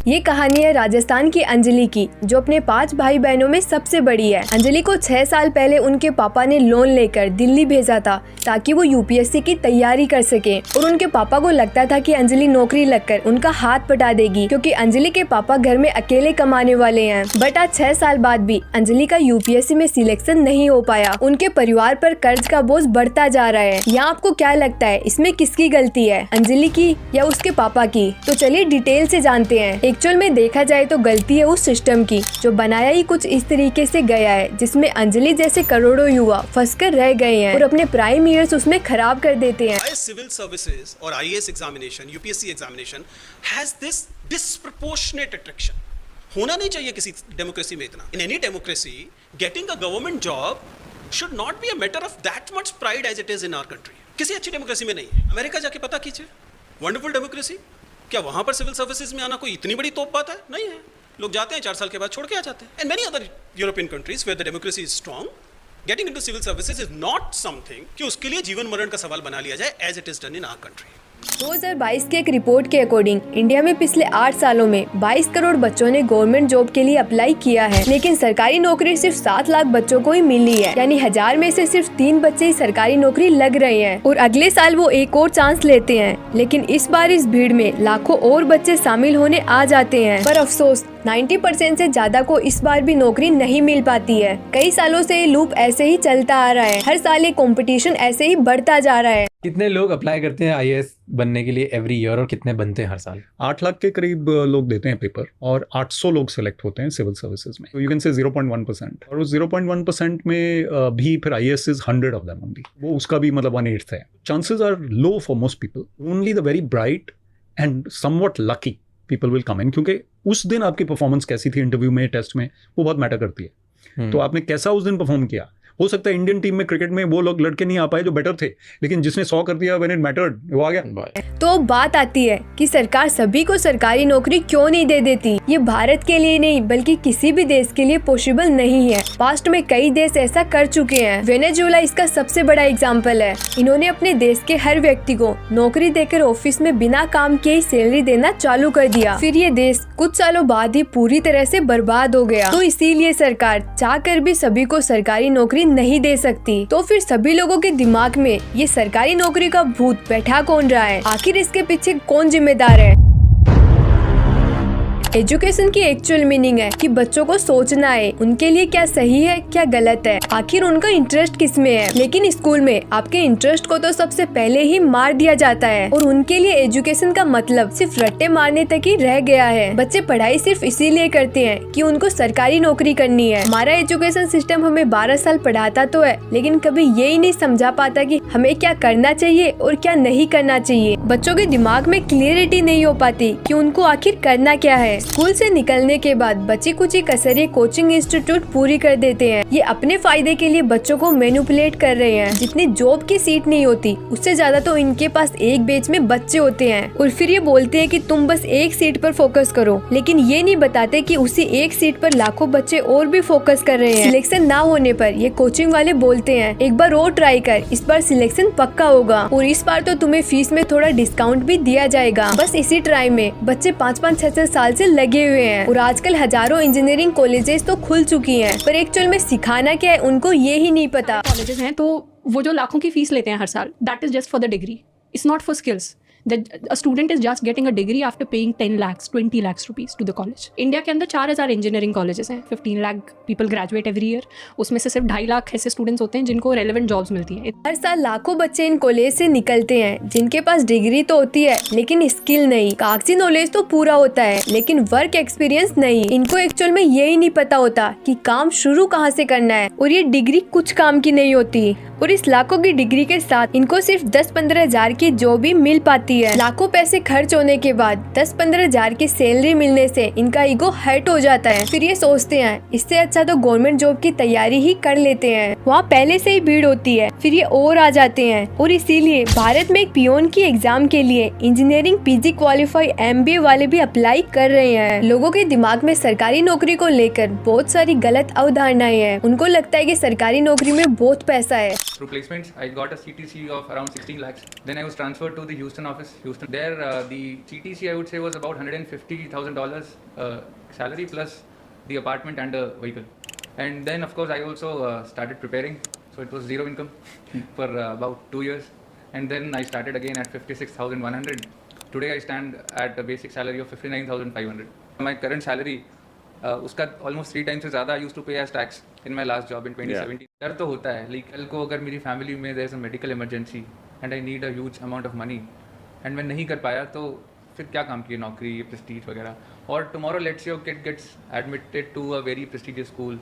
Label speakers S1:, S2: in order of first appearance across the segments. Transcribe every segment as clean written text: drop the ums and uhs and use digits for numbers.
S1: ये कहानी है राजस्थान की अंजलि की, जो अपने 5 भाई बहनों में सबसे बड़ी है। अंजलि को 6 साल पहले उनके पापा ने लोन लेकर दिल्ली भेजा था ताकि वो यूपीएससी की तैयारी कर सके, और उनके पापा को लगता था कि अंजलि नौकरी लगकर उनका हाथ पटा देगी, क्योंकि अंजलि के पापा घर में अकेले कमाने वाले हैं। बट आज 6 साल बाद भी अंजलि का यूपीएससी में सिलेक्शन नहीं हो पाया। उनके परिवार पर कर्ज का बोझ बढ़ता जा रहा है। यहाँ आपको क्या लगता है, इसमें किसकी गलती है, अंजलि की या उसके पापा की? तो चलिए डिटेल से जानते हैं। एक्चुअल में देखा जाए तो गलती है उस सिस्टम की जो बनाया ही कुछ इस तरीके से गया है, जिसमें अंजलि जैसे करोड़ों युवा फंसकर रह गए हैं और अपने प्राइम ईयर्स उसमें खराब कर देते हैं।
S2: सिविल सर्विसेज और IAS examination, UPSC examination has this disproportionate attraction. होना नहीं चाहिए किसी डेमोक्रेसी में इतना। In any democracy getting a government job should not be a matter of that much pride as it is in our country. किसी अच्छी democracy में नहीं है। अमेरिका जाके पता कीजिए, वंडरफुल डेमोक्रेसी, क्या वहां पर सिविल सर्विसेज में आना कोई इतनी बड़ी तोप बात है? नहीं है। लोग जाते हैं 4 साल के बाद छोड़ के आ जाते हैं। And many other European countries where the democracy is strong, getting into civil services is not something कि उसके लिए जीवन मरण का सवाल बना लिया जाए as it is done in our country.
S1: 2022 के एक रिपोर्ट के अकॉर्डिंग इंडिया में पिछले 8 सालों में 22 करोड़ बच्चों ने गवर्नमेंट जॉब के लिए अप्लाई किया है, लेकिन सरकारी नौकरी सिर्फ 7 लाख बच्चों को ही मिली है। यानी 1000 में से सिर्फ 3 बच्चे ही सरकारी नौकरी लग रहे हैं, और अगले साल वो एक और चांस लेते हैं। लेकिन इस बार इस भीड़ में लाखों और बच्चे शामिल होने आ जाते हैं, पर अफसोस 90% से ज्यादा को इस बार भी नौकरी नहीं मिल पाती है। कई सालों से ये लूप ऐसे ही चलता आ रहा है। हर साल ये कंपटीशन ऐसे ही बढ़ता जा रहा है।
S3: कितने लोग अप्लाई करते हैं आईएएस बनने के लिए एवरी ईयर, और कितने बनते हैं हर साल?
S4: 8 लाख के करीब लोग देते हैं पेपर, और 800 लोग सेलेक्ट होते हैं सिविल सर्विसेज में। यू कैन से 0.1%, और उस 0.1% में भी फिर IAS is 100 of them only. वो उसका भी मतलब 1/8 है। Chances are low for most people. Only the very bright and somewhat lucky people will come in, क्योंकि उस दिन आपकी परफॉर्मेंस कैसी थी इंटरव्यू में, टेस्ट में, वो बहुत मैटर करती है। तो आपने कैसा उस दिन परफॉर्म किया। हो सकता है इंडियन टीम में क्रिकेट में वो लोग लड़के नहीं आ पाए जो बेटर थे, लेकिन जिसने 100 कर दिया, व्हेन इट मैटर्ड, वो आ गया।
S1: तो बात आती है कि सरकार सभी को सरकारी नौकरी क्यों नहीं दे देती। ये भारत के लिए नहीं बल्कि किसी भी देश के लिए पॉसिबल नहीं है। पास्ट में कई देश ऐसा कर चुके हैं। वेनेजुएला इसका सबसे बड़ा एग्जाम्पल है। इन्होंने अपने देश के हर व्यक्ति को नौकरी देकर ऑफिस में बिना काम के ही सैलरी देना चालू कर दिया। फिर ये देश कुछ सालों बाद ही पूरी तरह से बर्बाद हो गया। तो इसीलिए सरकार चाहकर भी सभी को सरकारी नौकरी नहीं दे सकती। तो फिर सभी लोगों के दिमाग में ये सरकारी नौकरी का भूत बैठा कौन रहा है? आखिर इसके पीछे कौन जिम्मेदार है? एजुकेशन की एक्चुअल मीनिंग है कि बच्चों को सोचना है उनके लिए क्या सही है क्या गलत है, आखिर उनका इंटरेस्ट किस में है। लेकिन स्कूल में आपके इंटरेस्ट को तो सबसे पहले ही मार दिया जाता है, और उनके लिए एजुकेशन का मतलब सिर्फ रट्टे मारने तक ही रह गया है। बच्चे पढ़ाई सिर्फ इसीलिए करते हैं कि उनको सरकारी नौकरी करनी है। हमारा एजुकेशन सिस्टम हमें 12 साल पढ़ाता तो है, लेकिन कभी यही नहीं समझा पाता कि हमें क्या करना चाहिए और क्या नहीं करना चाहिए। बच्चों के दिमाग में क्लियरिटी नहीं हो पाती कि उनको आखिर करना क्या है। स्कूल से निकलने के बाद बची कुछ कसरिये कोचिंग इंस्टीट्यूट पूरी कर देते हैं। ये अपने फायदे के लिए बच्चों को मैनिपुलेट कर रहे हैं। जितनी जॉब की सीट नहीं होती, उससे ज्यादा तो इनके पास एक बैच में बच्चे होते हैं, और फिर ये बोलते हैं कि तुम बस एक सीट पर फोकस करो। लेकिन ये नहीं बताते कि उसी एक सीट पर लाखों बच्चे और भी फोकस कर रहे हैं। सिलेक्शन ना होने पर ये कोचिंग वाले बोलते हैं एक बार और ट्राई कर, इस बार सिलेक्शन पक्का होगा, और इस बार तो तुम्हें फीस में थोड़ा डिस्काउंट भी दिया जाएगा। बस इसी ट्राई में बच्चे 5-5, 6-6 साल से लगे हुए हैं, और आजकल हजारों इंजीनियरिंग कॉलेजेस तो खुल चुकी हैं, पर एक्चुअल में सिखाना क्या है उनको ये ही नहीं पता।
S5: कॉलेजेस हैं तो वो जो लाखों की फीस लेते हैं हर साल, that is just for the degree, it's not for skills. That a student is just getting a degree after paying 10 lakhs, 20 lakhs rupees to the college. India के अंदर 4000 इंजीनियरिंग कॉलेजेस हैं, 15 lakh people graduate every year. उसमें से सिर्फ 2.5 लाख ऐसे students होते हैं जिनको रेलेवेंट जॉब्स मिलती हैं।
S1: हर साल लाखों बच्चे इन कॉलेज से निकलते हैं जिनके पास डिग्री तो होती है लेकिन स्किल नहीं। कागजी नॉलेज तो पूरा होता है लेकिन वर्क एक्सपीरियंस नहीं। इनको एक्चुअल में यही नहीं पता होता कि काम शुरू कहाँ से करना है, और ये डिग्री कुछ काम की नहीं होती। और इस लाखों की डिग्री के साथ इनको सिर्फ 10-15 हजार की जॉब भी मिल पाती है। लाखों पैसे खर्च होने के बाद 10-15 हजार की सैलरी मिलने से इनका ईगो हर्ट हो जाता है। फिर ये सोचते हैं इससे अच्छा तो गवर्नमेंट जॉब की तैयारी ही कर लेते हैं, वहाँ पहले से ही भीड़ होती है। फिर ये और आ जाते हैं, और इसीलिए भारत में एक पियोन की एग्जाम के लिए इंजीनियरिंग पीजी क्वालिफाई MBA वाले भी अप्लाई कर रहे हैं। लोगों के दिमाग में सरकारी नौकरी को लेकर बहुत सारी गलत अवधारणाएं हैं। उनको लगता है कि सरकारी नौकरी में बहुत पैसा है।
S6: Through placements, I got a CTC of around 16 lakhs. Then I was transferred to the Houston office. office, Houston. There, the CTC I would say was about $150,000 salary plus the apartment and a vehicle. And then of course I also started preparing, so it was zero income for about 2 years. And then I started again at 56,100. Today I stand at a basic salary of 59,500. My current salary, उसका almost 3 times से ज़्यादा I used to pay as tax in my last job in 2017. डर तो होता है, like कल को अगर मेरी family में there is a medical emergency and I need a huge amount of money and मैं नहीं कर पाया तो फिर क्या काम किए, नौकरी, prestige वगैरह. और tomorrow let's say your kid gets admitted to a very prestigious school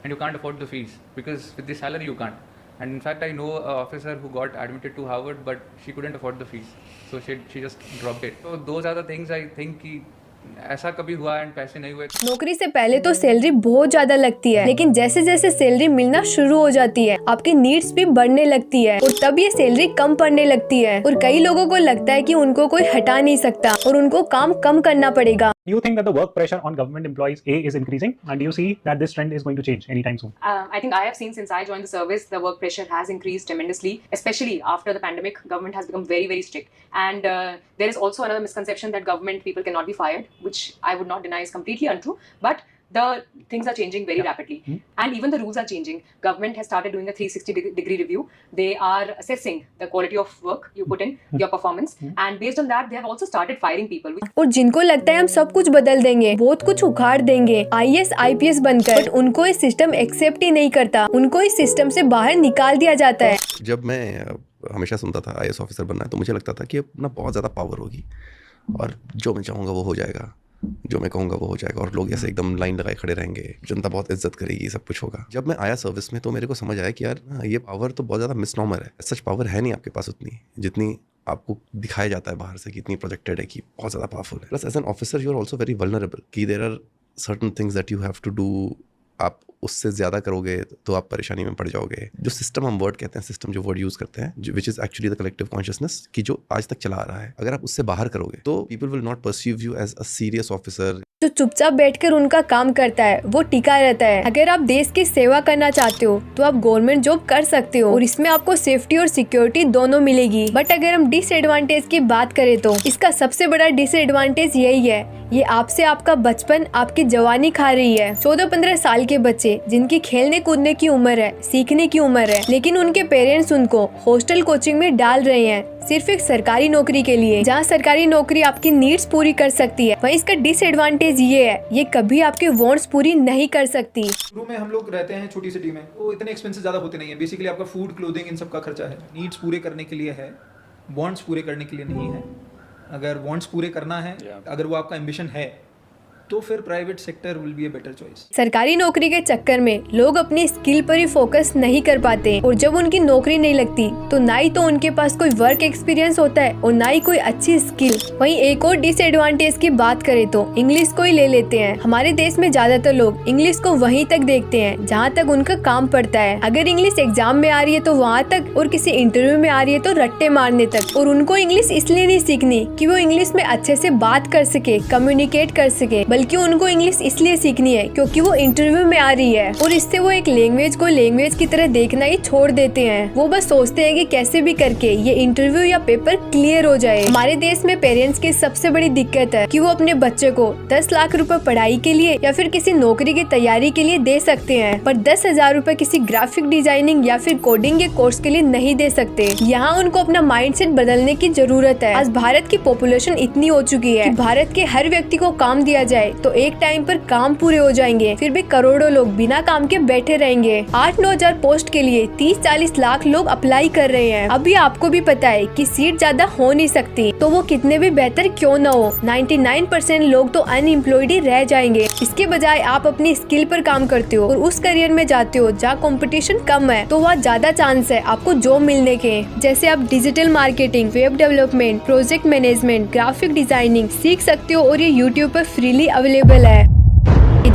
S6: and you can't afford the fees because with the salary you can't. And in fact I know an officer who got admitted to Harvard but she couldn't afford the fees, so she just dropped it. So those are the things I think कि ऐसा कभी हुआ and पैसे नहीं हुए.
S1: नौकरी से पहले तो सैलरी बहुत ज्यादा लगती है, लेकिन जैसे जैसे सैलरी मिलना शुरू हो जाती है आपकी नीड्स भी बढ़ने लगती है और तब ये सैलरी कम पड़ने लगती है और कई लोगों को लगता है कि उनको कोई हटा नहीं सकता और उनको काम कम करना पड़ेगा.
S7: Do you think that the work pressure on government employees is increasing, and do you see that this trend is going to change anytime soon?
S8: I think I have seen since I joined the service, the work pressure has increased tremendously, especially after the pandemic. Government has become very, very strict. And there is also another misconception that government people cannot be fired, which I would not deny is completely untrue. But the things are changing very rapidly. And even the rules are changing. Government has started doing a 360-degree review. They are assessing the quality of work you put in, your performance. And based on that, they have also started firing people.
S1: और जिनको लगता है हम सब कुछ बदल देंगे, बहुत कुछ उखाड़ देंगे, IAS IPS बनकर, बट उनको ये सिस्टम एक्सेप्ट ही नहीं करता. उनको इस सिस्टम से बाहर निकाल दिया जाता है.
S9: जब मैं हमेशा सुनता था IAS ऑफिसर बनना है तो मुझे लगता था कि अपना बहुत ज़्यादा पावर होगी और जो मैं चाहूँगा वो हो जाएगा, जो मैं कहूँगा वो हो जाएगा और लोग ऐसे एकदम लाइन लगाए खड़े रहेंगे, जनता बहुत इज्जत करेगी, सब कुछ होगा. जब मैं आया सर्विस में तो मेरे को समझ आया कि यार ये पावर तो बहुत ज़्यादा मिसनॉमर है. सच पावर है नहीं आपके पास उतनी जितनी आपको दिखाया जाता है बाहर से कि इतनी प्रोजेक्टेड है कि बहुत ज़्यादा पावरफुल है. Plus as an officer you are also very vulnerable कि there are certain things that you have to do. आप उससे ज़्यादा करोगे तो आप परेशानी में पड़ जाओगे. जो सिस्टम हम वर्ड कहते हैं, सिस्टम जो वर्ड यूज़ करते हैं, which is actually the collective consciousness कि जो आज तक चला आ रहा है, अगर आप उससे बाहर करोगे तो people will not perceive you as a serious officer.
S1: जो चुपचाप बैठकर उनका काम करता है वो टिका रहता है. अगर आप देश की सेवा करना चाहते हो तो आप गवर्नमेंट जॉब कर सकते हो और इसमें आपको सेफ्टी और सिक्योरिटी दोनों मिलेगी. बट अगर हम डिसएडवांटेज की बात करें तो इसका सबसे बड़ा डिसएडवांटेज यही है, ये आपसे आपका बचपन, आपकी जवानी खा रही है. 14-15 साल के बच्चे जिनकी खेलने कूदने की उम्र है, सीखने की उम्र है, लेकिन उनके पेरेंट्स उनको हॉस्टल कोचिंग में डाल रहे हैं सिर्फ एक सरकारी नौकरी के लिए. जहाँ सरकारी नौकरी आपकी नीड्स पूरी कर सकती है, वहीं इसका डिसएडवांटेज ये है, ये कभी आपके वांट्स पूरी नहीं कर सकती.
S10: शुरू में हम लोग रहते हैं छोटी सिटी में, वो इतने एक्सपेंसेस ज़्यादा होते नहीं है. बेसिकली आपका फूड, क्लोथिंग, इन सब का खर्चा है. नीड्स पूरे करने के लिए है, वांट्स पूरे करने के लिए नहीं है. अगर वांट्स पूरे करना है, अगर वो आपका एम्बिशन है, तो फिर private sector will be a better choice.
S1: सरकारी नौकरी के चक्कर में लोग अपनी स्किल पर ही फोकस नहीं कर पाते और जब उनकी नौकरी नहीं लगती तो ना ही तो उनके पास कोई वर्क एक्सपीरियंस होता है और ना ही कोई अच्छी स्किल. वहीं एक और डिसएडवांटेज की बात करें तो इंग्लिश को ही ले लेते हैं. हमारे देश में ज्यादातर लोग इंग्लिश को वहीं तक देखते हैं जहाँ तक उनका काम पड़ता है. अगर इंग्लिश एग्जाम में आ रही है तो वहाँ तक, और किसी इंटरव्यू में आ रही है तो रट्टे मारने तक. और उनको इंग्लिश इसलिए नहीं सीखनी कि वो इंग्लिश में अच्छे से बात कर सके, कम्युनिकेट कर सके, बल्कि उनको इंग्लिश इसलिए सीखनी है क्योंकि वो इंटरव्यू में आ रही है. और इससे वो एक लैंग्वेज को लैंग्वेज की तरह देखना ही छोड़ देते हैं. वो बस सोचते हैं कि कैसे भी करके ये इंटरव्यू या पेपर क्लियर हो जाए. हमारे देश में पेरेंट्स की सबसे बड़ी दिक्कत है कि वो अपने बच्चे को 10 लाख रुपए पढ़ाई के लिए या फिर किसी नौकरी की तैयारी के लिए दे सकते हैं, पर 10,000 रुपए किसी ग्राफिक डिजाइनिंग या फिर कोडिंग के कोर्स के लिए नहीं दे सकते. यहाँ उनको अपना माइंडसेट बदलने की जरूरत है. आज भारत की पॉपुलेशन इतनी हो चुकी है कि भारत के हर व्यक्ति को काम दिया जाए तो एक टाइम पर काम पूरे हो जाएंगे, फिर भी करोड़ों लोग बिना काम के बैठे रहेंगे. 8-9 हजार पोस्ट के लिए 30-40 लाख लोग अप्लाई कर रहे हैं. अभी आपको भी पता है कि सीट ज्यादा हो नहीं सकती, तो वो कितने भी बेहतर क्यों न हो, 99% लोग तो अनएम्प्लॉयड ही रह जाएंगे. इसके बजाय आप अपनी स्किल पर काम करते हो और उस करियर में जाते हो जहाँ कंपटीशन कम है, तो वहाँ ज्यादा चांस है आपको जॉब मिलने के. जैसे आप digital marketing, web development, project management, graphic designing सीख सकते हो और ये यूट्यूब पर फ्रीली अवेलेबल है.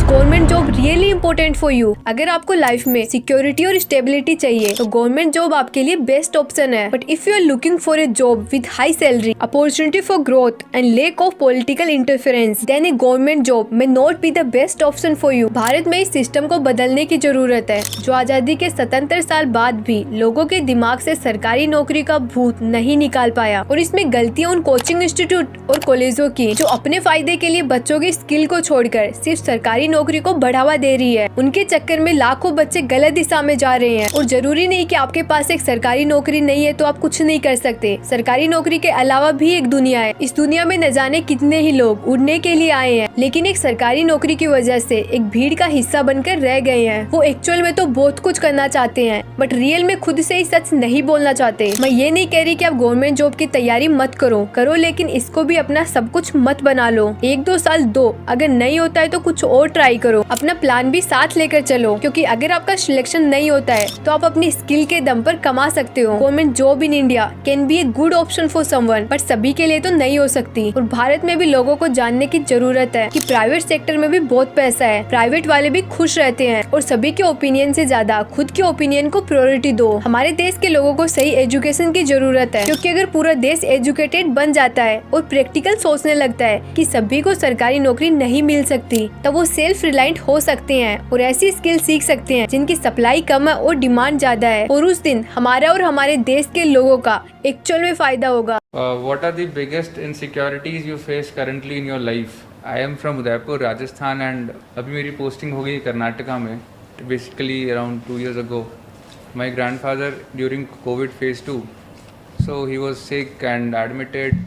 S1: Government job really important for you? अगर आपको लाइफ में सिक्योरिटी और स्टेबिलिटी चाहिए तो गवर्नमेंट जॉब आपके लिए बेस्ट ऑप्शन है। But if you are looking for a job with high salary, opportunity for growth and lack of political interference, then a government job may not be the best option for you. Bharat में इस system को बदलने की जरूरत है जो आजादी के 77 साल बाद भी लोगों के दिमाग से सरकारी नौकरी का भूत नहीं निकाल पाया। और इसमें गलतियां उन कोचिंग इंस्टीट्यूट और कॉलेजों की जो अपने फायदे के लिए बच्चों की स्किल को छोड़कर सिर्फ सरकारी नौकरी को बढ़ावा दे रही है। उनके चक्कर में लाखों बच्चे गलत दिशा में जा रहे हैं। और जरूरी नहीं कि आपके पास एक सरकारी नौकरी नहीं है तो आप कुछ नहीं कर सकते। सरकारी नौकरी के अलावा भी एक दुनिया है। इस दुनिया में न जाने कितने ही लोग उड़ने के लिए आए हैं, लेकिन एक सरकारी नौकरी की वजह से एक भीड़ का हिस्सा बनकर रह गए हैं। वो एक्चुअल में तो बहुत कुछ करना चाहते हैं बट रियल में खुद से ही सच नहीं बोलना चाहते। मैं ये नहीं कह रही कि आप गवर्नमेंट जॉब की तैयारी मत करो, लेकिन इसको भी अपना सब कुछ मत बना लो। 1-2 साल दो, अगर नहीं होता है तो कुछ और ट्राई करो। अपना प्लान भी साथ लेकर चलो, क्योंकि अगर आपका सिलेक्शन नहीं होता है तो आप अपनी स्किल के दम पर कमा सकते हो। Government job in India can be a good option for someone, but सभी के लिए तो नहीं हो सकती। और भारत में भी लोगों को जानने की जरूरत है कि प्राइवेट सेक्टर में भी बहुत पैसा है, प्राइवेट वाले भी खुश रहते हैं। और सभी के ओपिनियन से ज्यादा खुद के ओपिनियन को प्रायोरिटी दो। हमारे देश के लोगों को सही एजुकेशन की जरूरत है, क्योंकि अगर पूरा देश एजुकेटेड बन जाता है और प्रैक्टिकल सोचने लगता है कि सभी को सरकारी नौकरी नहीं मिल सकती, तब वो सेल्फ रिलायंट हो सकते हैं और ऐसी स्किल सीख सकते हैं जिनकी सप्लाई कम है और डिमांड ज्यादा है। और उस दिन हमारा और हमारे देश के लोगों का एक्चुअल में फायदा होगा।
S6: What are the biggest insecurities you face currently in your life? I am from Udaipur, Rajasthan, and अभी मेरी पोस्टिंग हो गई कर्नाटका में, basically around 2 years ago. My grandfather during COVID phase 2, so he was sick and admitted.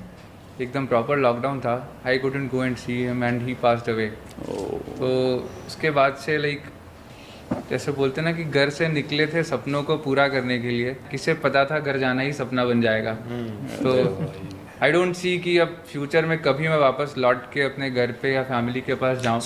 S6: एकदम proper lockdown था, I couldn't go and see him and he passed away. तो उसके बाद से लाइक जैसे बोलते ना कि घर से निकले थे सपनों को पूरा करने के लिए, किसे पता था घर जाना ही सपना बन जाएगा। तो आई डोंट सी कि अब फ्यूचर में कभी मैं वापस लौट के अपने घर पे या फैमिली के पास जाऊँ।